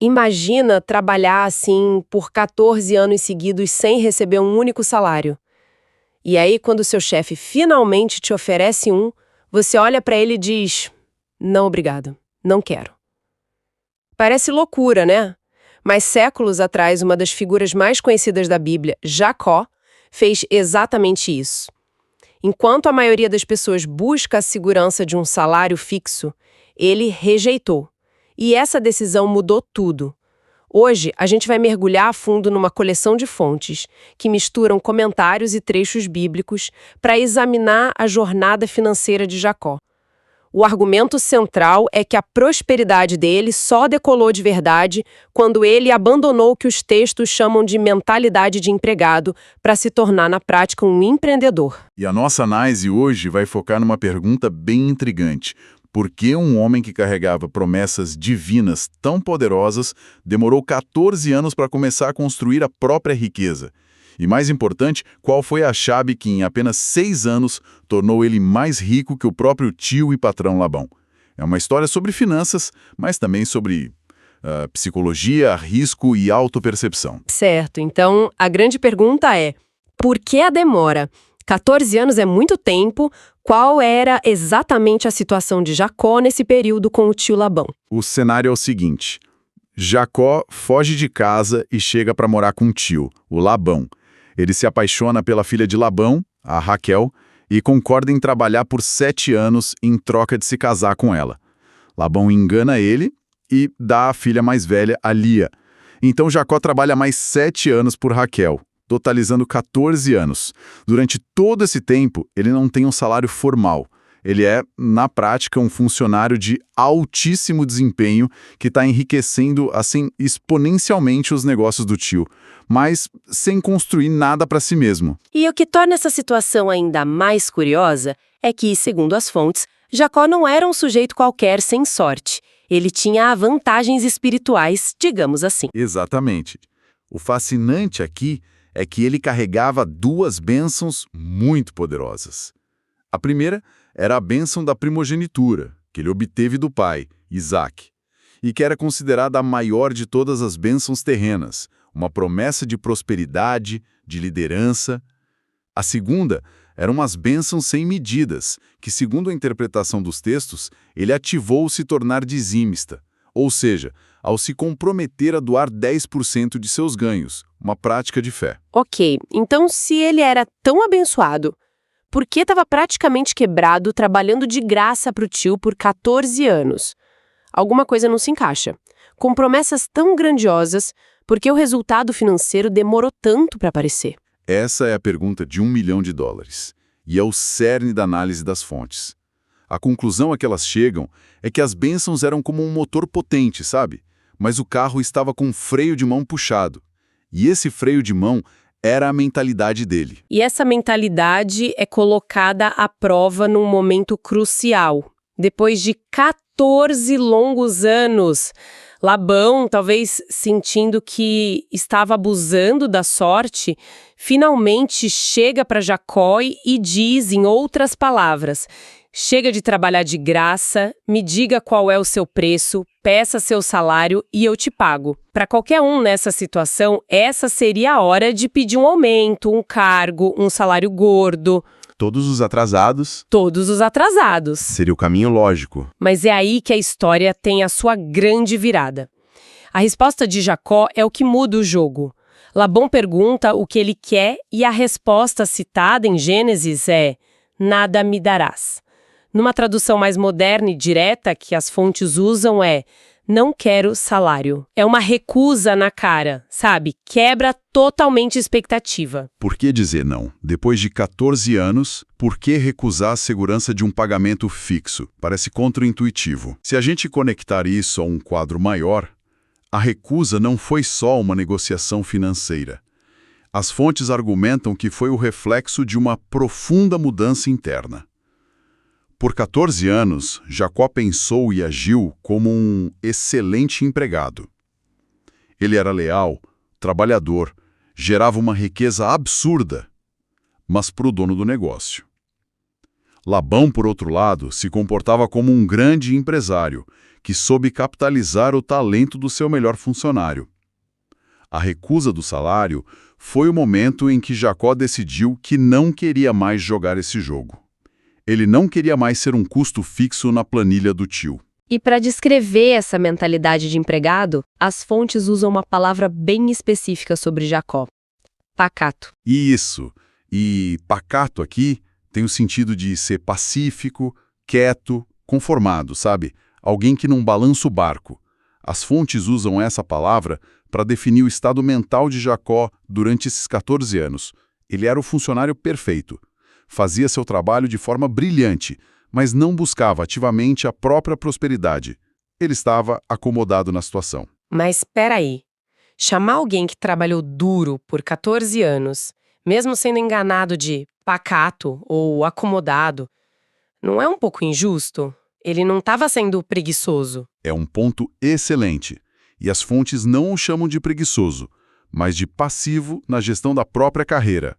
Imagina trabalhar assim por 14 anos seguidos sem receber um único salário. E aí, quando o seu chefe finalmente te oferece um, você olha para ele e diz: não, obrigado, não quero. Parece loucura, né? Mas séculos atrás, uma das figuras mais conhecidas da Bíblia, Jacó, fez exatamente isso. Enquanto a maioria das pessoas busca a segurança de um salário fixo, ele rejeitou. E essa decisão mudou tudo. Hoje, a gente vai mergulhar a fundo numa coleção de fontes que misturam comentários e trechos bíblicos para examinar a jornada financeira de Jacó. O argumento central é que a prosperidade dele só decolou de verdade quando ele abandonou o que os textos chamam de mentalidade de empregado para se tornar na prática um empreendedor. E a nossa análise hoje vai focar numa pergunta bem intrigante. Por que um homem que carregava promessas divinas tão poderosas demorou 14 anos para começar a construir a própria riqueza? E mais importante, qual foi a chave que em apenas 6 anos tornou ele mais rico que o próprio tio e patrão Labão? É uma história sobre finanças, mas também sobre psicologia, risco e autopercepção. Certo, então a grande pergunta é: por que a demora? 14 anos é muito tempo. Qual era exatamente a situação de Jacó nesse período com o tio Labão? O cenário é o seguinte: Jacó foge de casa e chega para morar com o tio, o Labão. Ele se apaixona pela filha de Labão, a Raquel, e concorda em trabalhar por 7 anos em troca de se casar com ela. Labão engana ele e dá a filha mais velha, a Lia. Então Jacó trabalha mais 7 anos por Raquel, totalizando 14 anos. Durante todo esse tempo, ele não tem um salário formal. Ele é, na prática, um funcionário de altíssimo desempenho que está enriquecendo, assim, exponencialmente os negócios do tio, mas sem construir nada para si mesmo. E o que torna essa situação ainda mais curiosa é que, segundo as fontes, Jacó não era um sujeito qualquer sem sorte. Ele tinha vantagens espirituais, digamos assim. Exatamente. O fascinante aqui é que ele carregava 2 bênçãos muito poderosas. A primeira era a bênção da primogenitura, que ele obteve do pai, Isaac, e que era considerada a maior de todas as bênçãos terrenas, uma promessa de prosperidade, de liderança. A segunda eram umas bênçãos sem medidas, que, segundo a interpretação dos textos, ele ativou se tornar dizimista, ou seja, ao se comprometer a doar 10% de seus ganhos, uma prática de fé. Ok, então se ele era tão abençoado, por que estava praticamente quebrado trabalhando de graça para o tio por 14 anos? Alguma coisa não se encaixa. Com promessas tão grandiosas, por que o resultado financeiro demorou tanto para aparecer? Essa é a pergunta de $1 milhão, e é o cerne da análise das fontes. A conclusão a que elas chegam é que as bênçãos eram como um motor potente, sabe? Mas o carro estava com um freio de mão puxado. E esse freio de mão era a mentalidade dele. E essa mentalidade é colocada à prova num momento crucial. Depois de 14 longos anos, Labão, talvez sentindo que estava abusando da sorte, finalmente chega para Jacó e diz, em outras palavras: chega de trabalhar de graça, me diga qual é o seu preço, peça seu salário e eu te pago. Para qualquer um nessa situação, essa seria a hora de pedir um aumento, um cargo, um salário gordo. Todos os atrasados. Todos os atrasados. Seria o caminho lógico. Mas é aí que a história tem a sua grande virada. A resposta de Jacó é o que muda o jogo. Labão pergunta o que ele quer e a resposta citada em Gênesis é: nada me darás. Numa tradução mais moderna e direta que as fontes usam é: não quero salário. É uma recusa na cara, sabe? Quebra totalmente a expectativa. Por que dizer não? Depois de 14 anos, por que recusar a segurança de um pagamento fixo? Parece contraintuitivo. Se a gente conectar isso a um quadro maior, a recusa não foi só uma negociação financeira. As fontes argumentam que foi o reflexo de uma profunda mudança interna. Por 14 anos, Jacó pensou e agiu como um excelente empregado. Ele era leal, trabalhador, gerava uma riqueza absurda, mas para o dono do negócio. Labão, por outro lado, se comportava como um grande empresário, que soube capitalizar o talento do seu melhor funcionário. A recusa do salário foi o momento em que Jacó decidiu que não queria mais jogar esse jogo. Ele não queria mais ser um custo fixo na planilha do tio. E para descrever essa mentalidade de empregado, as fontes usam uma palavra bem específica sobre Jacó: pacato. Isso. E pacato aqui tem o sentido de ser pacífico, quieto, conformado, sabe? Alguém que não balança o barco. As fontes usam essa palavra para definir o estado mental de Jacó durante esses 14 anos. Ele era o funcionário perfeito. Fazia seu trabalho de forma brilhante, mas não buscava ativamente a própria prosperidade. Ele estava acomodado na situação. Mas espera aí. Chamar alguém que trabalhou duro por 14 anos, mesmo sendo enganado de pacato ou acomodado, não é um pouco injusto? Ele não estava sendo preguiçoso. É um ponto excelente. E as fontes não o chamam de preguiçoso, mas de passivo na gestão da própria carreira.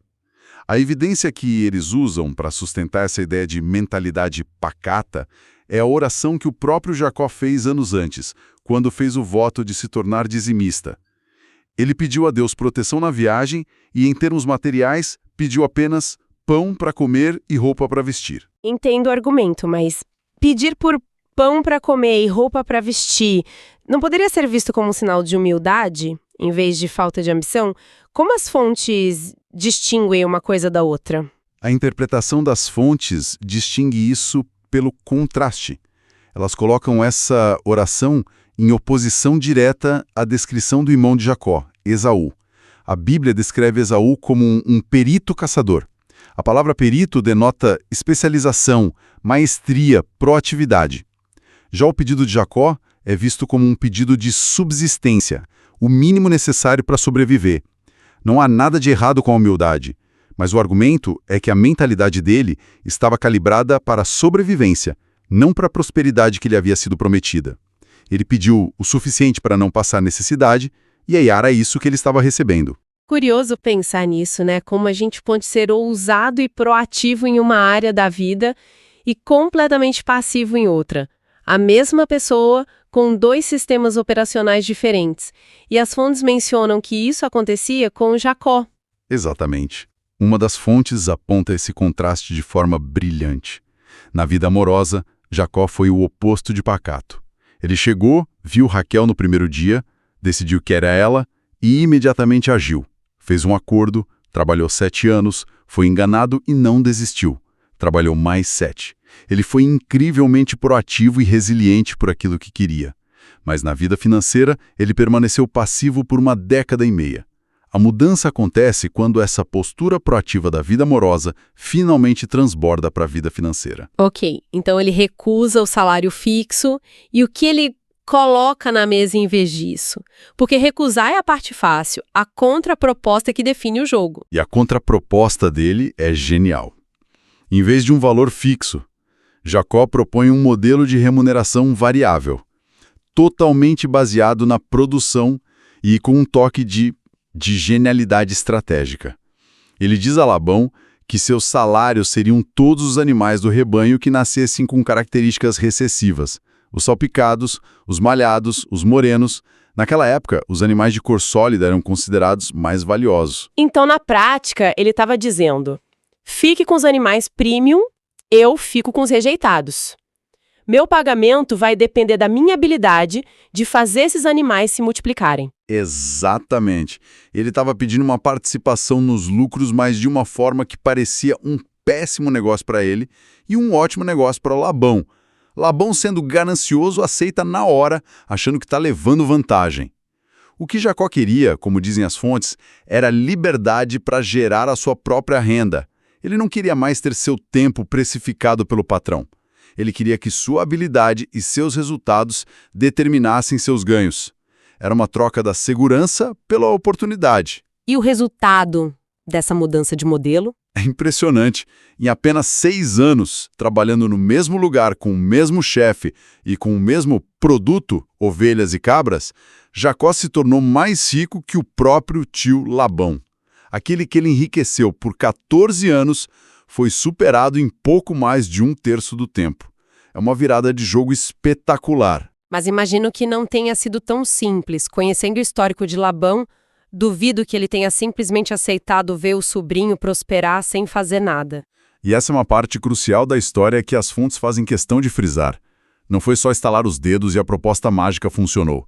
A evidência que eles usam para sustentar essa ideia de mentalidade pacata é a oração que o próprio Jacó fez anos antes, quando fez o voto de se tornar dizimista. Ele pediu a Deus proteção na viagem e, em termos materiais, pediu apenas pão para comer e roupa para vestir. Entendo o argumento, mas pedir por pão para comer e roupa para vestir não poderia ser visto como um sinal de humildade, em vez de falta de ambição? Como as fontes distinguem uma coisa da outra? A interpretação das fontes distingue isso pelo contraste. Elas colocam essa oração em oposição direta à descrição do irmão de Jacó, Esaú. A Bíblia descreve Esaú como um perito caçador. A palavra perito denota especialização, maestria, proatividade. Já o pedido de Jacó é visto como um pedido de subsistência, o mínimo necessário para sobreviver. Não há nada de errado com a humildade, mas o argumento é que a mentalidade dele estava calibrada para a sobrevivência, não para a prosperidade que lhe havia sido prometida. Ele pediu o suficiente para não passar necessidade, e aí era isso que ele estava recebendo. Curioso pensar nisso, né? Como a gente pode ser ousado e proativo em uma área da vida e completamente passivo em outra. A mesma pessoa com dois sistemas operacionais diferentes. E as fontes mencionam que isso acontecia com Jacó. Exatamente. Uma das fontes aponta esse contraste de forma brilhante. Na vida amorosa, Jacó foi o oposto de pacato. Ele chegou, viu Raquel no primeiro dia, decidiu que era ela e imediatamente agiu. Fez um acordo, trabalhou 7 anos, foi enganado e não desistiu. Trabalhou mais 7. Ele foi incrivelmente proativo e resiliente por aquilo que queria. Mas na vida financeira, ele permaneceu passivo por 1 década e meia. A mudança acontece quando essa postura proativa da vida amorosa finalmente transborda para a vida financeira. Ok, então ele recusa o salário fixo e o que ele coloca na mesa em vez disso? Porque recusar é a parte fácil, a contraproposta é que define o jogo. E a contraproposta dele é genial. Em vez de um valor fixo, Jacó propõe um modelo de remuneração variável, totalmente baseado na produção e com um toque de genialidade estratégica. Ele diz a Labão que seus salários seriam todos os animais do rebanho que nascessem com características recessivas. Os salpicados, os malhados, os morenos. Naquela época, os animais de cor sólida eram considerados mais valiosos. Então, na prática, ele estava dizendo: fique com os animais premium, eu fico com os rejeitados. Meu pagamento vai depender da minha habilidade de fazer esses animais se multiplicarem. Exatamente. Ele estava pedindo uma participação nos lucros, mas de uma forma que parecia um péssimo negócio para ele e um ótimo negócio para Labão. Labão, sendo ganancioso, aceita na hora, achando que está levando vantagem. O que Jacó queria, como dizem as fontes, era liberdade para gerar a sua própria renda. Ele não queria mais ter seu tempo precificado pelo patrão. Ele queria que sua habilidade e seus resultados determinassem seus ganhos. Era uma troca da segurança pela oportunidade. E o resultado dessa mudança de modelo? É impressionante. Em apenas 6 anos, trabalhando no mesmo lugar, com o mesmo chefe e com o mesmo produto, ovelhas e cabras, Jacó se tornou mais rico que o próprio tio Labão. Aquele que ele enriqueceu por 14 anos foi superado em pouco mais de 1/3 do tempo. É uma virada de jogo espetacular. Mas imagino que não tenha sido tão simples. Conhecendo o histórico de Labão, duvido que ele tenha simplesmente aceitado ver o sobrinho prosperar sem fazer nada. E essa é uma parte crucial da história que as fontes fazem questão de frisar. Não foi só estalar os dedos e a proposta mágica funcionou.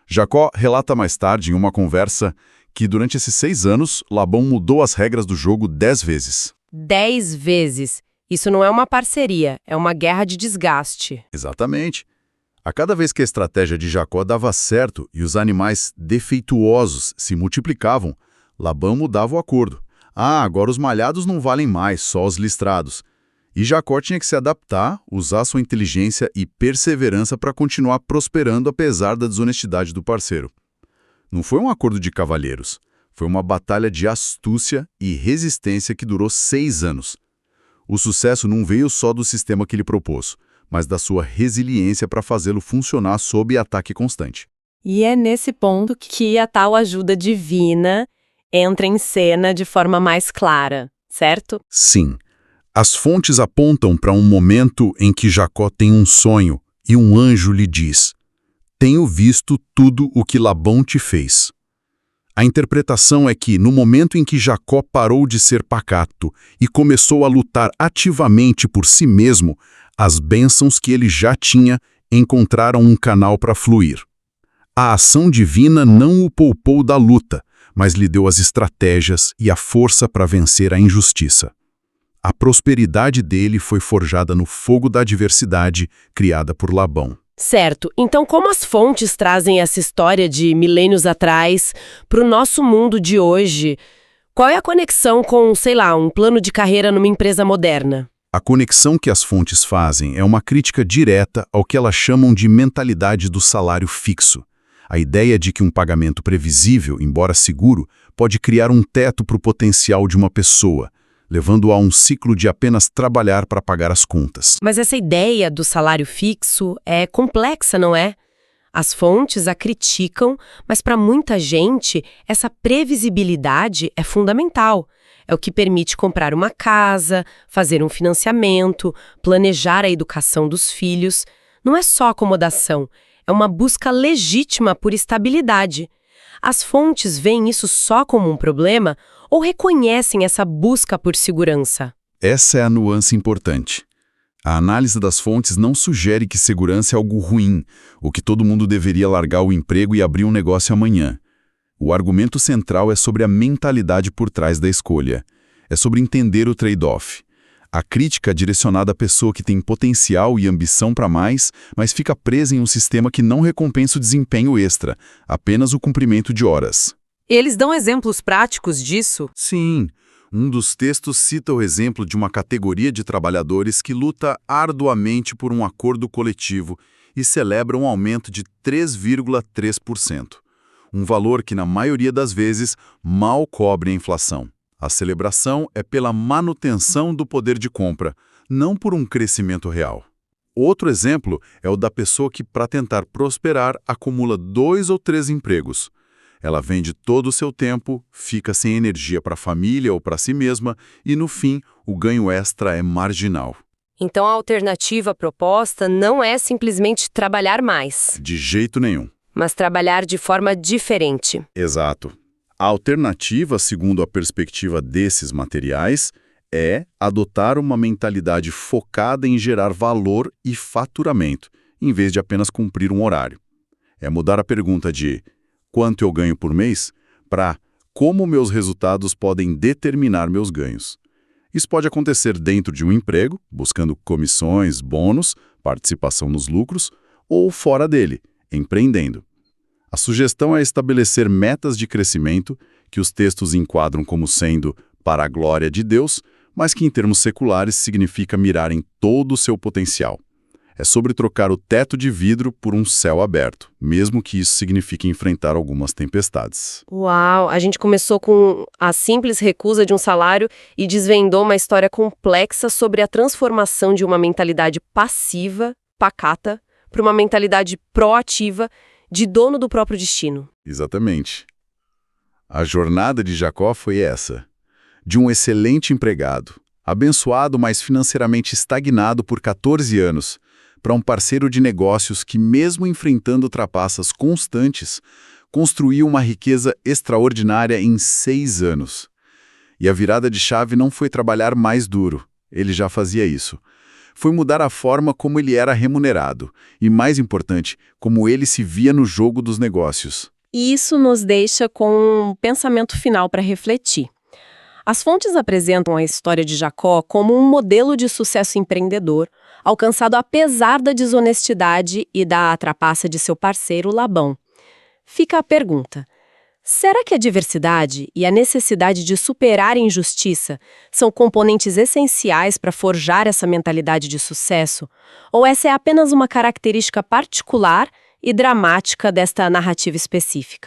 Jacó relata mais tarde, em uma conversa, que durante esses 6 anos, Labão mudou as regras do jogo 10 vezes. 10 vezes. Isso não é uma parceria, é uma guerra de desgaste. Exatamente. A cada vez que a estratégia de Jacó dava certo e os animais defeituosos se multiplicavam, Labão mudava o acordo. Agora os malhados não valem mais, só os listrados. E Jacó tinha que se adaptar, usar sua inteligência e perseverança para continuar prosperando apesar da desonestidade do parceiro. Não foi um acordo de cavalheiros, foi uma batalha de astúcia e resistência que durou 6 anos. O sucesso não veio só do sistema que ele propôs, mas da sua resiliência para fazê-lo funcionar sob ataque constante. E é nesse ponto que a tal ajuda divina entra em cena de forma mais clara, certo? Sim. As fontes apontam para um momento em que Jacó tem um sonho e um anjo lhe diz: "Tenho visto tudo o que Labão te fez." A interpretação é que, no momento em que Jacó parou de ser pacato e começou a lutar ativamente por si mesmo, as bênçãos que ele já tinha encontraram um canal para fluir. A ação divina não o poupou da luta, mas lhe deu as estratégias e a força para vencer a injustiça. A prosperidade dele foi forjada no fogo da adversidade criada por Labão. Certo. Então, como as fontes trazem essa história de milênios atrás para o nosso mundo de hoje? Qual é a conexão com, sei lá, um plano de carreira numa empresa moderna? A conexão que as fontes fazem é uma crítica direta ao que elas chamam de mentalidade do salário fixo. A ideia de que um pagamento previsível, embora seguro, pode criar um teto para o potencial de uma pessoa, levando-a a um ciclo de apenas trabalhar para pagar as contas. Mas essa ideia do salário fixo é complexa, não é? As fontes a criticam, mas para muita gente, essa previsibilidade é fundamental. É o que permite comprar uma casa, fazer um financiamento, planejar a educação dos filhos. Não é só acomodação, é uma busca legítima por estabilidade. As fontes veem isso só como um problema ou reconhecem essa busca por segurança? Essa é a nuance importante. A análise das fontes não sugere que segurança é algo ruim, ou que todo mundo deveria largar o emprego e abrir um negócio amanhã. O argumento central é sobre a mentalidade por trás da escolha. É sobre entender o trade-off. A crítica é direcionada à pessoa que tem potencial e ambição para mais, mas fica presa em um sistema que não recompensa o desempenho extra, apenas o cumprimento de horas. Eles dão exemplos práticos disso? Sim. Um dos textos cita o exemplo de uma categoria de trabalhadores que luta arduamente por um acordo coletivo e celebra um aumento de 3,3%. Um valor que, na maioria das vezes, mal cobre a inflação. A celebração é pela manutenção do poder de compra, não por um crescimento real. Outro exemplo é o da pessoa que, para tentar prosperar, acumula 2 ou 3 empregos. Ela vende todo o seu tempo, fica sem energia para a família ou para si mesma e, no fim, o ganho extra é marginal. Então a alternativa proposta não é simplesmente trabalhar mais, De jeito nenhum. mas trabalhar de forma diferente. Exato. A alternativa, segundo a perspectiva desses materiais, é adotar uma mentalidade focada em gerar valor e faturamento, em vez de apenas cumprir um horário. É mudar a pergunta de quanto eu ganho por mês para como meus resultados podem determinar meus ganhos. Isso pode acontecer dentro de um emprego, buscando comissões, bônus, participação nos lucros, ou fora dele, empreendendo. A sugestão é estabelecer metas de crescimento que os textos enquadram como sendo para a glória de Deus, mas que em termos seculares significa mirar em todo o seu potencial. É sobre trocar o teto de vidro por um céu aberto, mesmo que isso signifique enfrentar algumas tempestades. Uau! A gente começou com a simples recusa de um salário e desvendou uma história complexa sobre a transformação de uma mentalidade passiva, pacata, para uma mentalidade proativa, de dono do próprio destino. Exatamente. A jornada de Jacó foi essa. De um excelente empregado, Abençoado, mas financeiramente estagnado por 14 anos, para um parceiro de negócios que, mesmo enfrentando trapaças constantes, construiu uma riqueza extraordinária em 6 anos. E a virada de chave não foi trabalhar mais duro, ele já fazia isso. Foi mudar a forma como ele era remunerado e, mais importante, como ele se via no jogo dos negócios. E isso nos deixa com um pensamento final para refletir. As fontes apresentam a história de Jacó como um modelo de sucesso empreendedor, alcançado apesar da desonestidade e da trapaça de seu parceiro Labão. Fica a pergunta: será que a diversidade e a necessidade de superar a injustiça são componentes essenciais para forjar essa mentalidade de sucesso? Ou essa é apenas uma característica particular e dramática desta narrativa específica?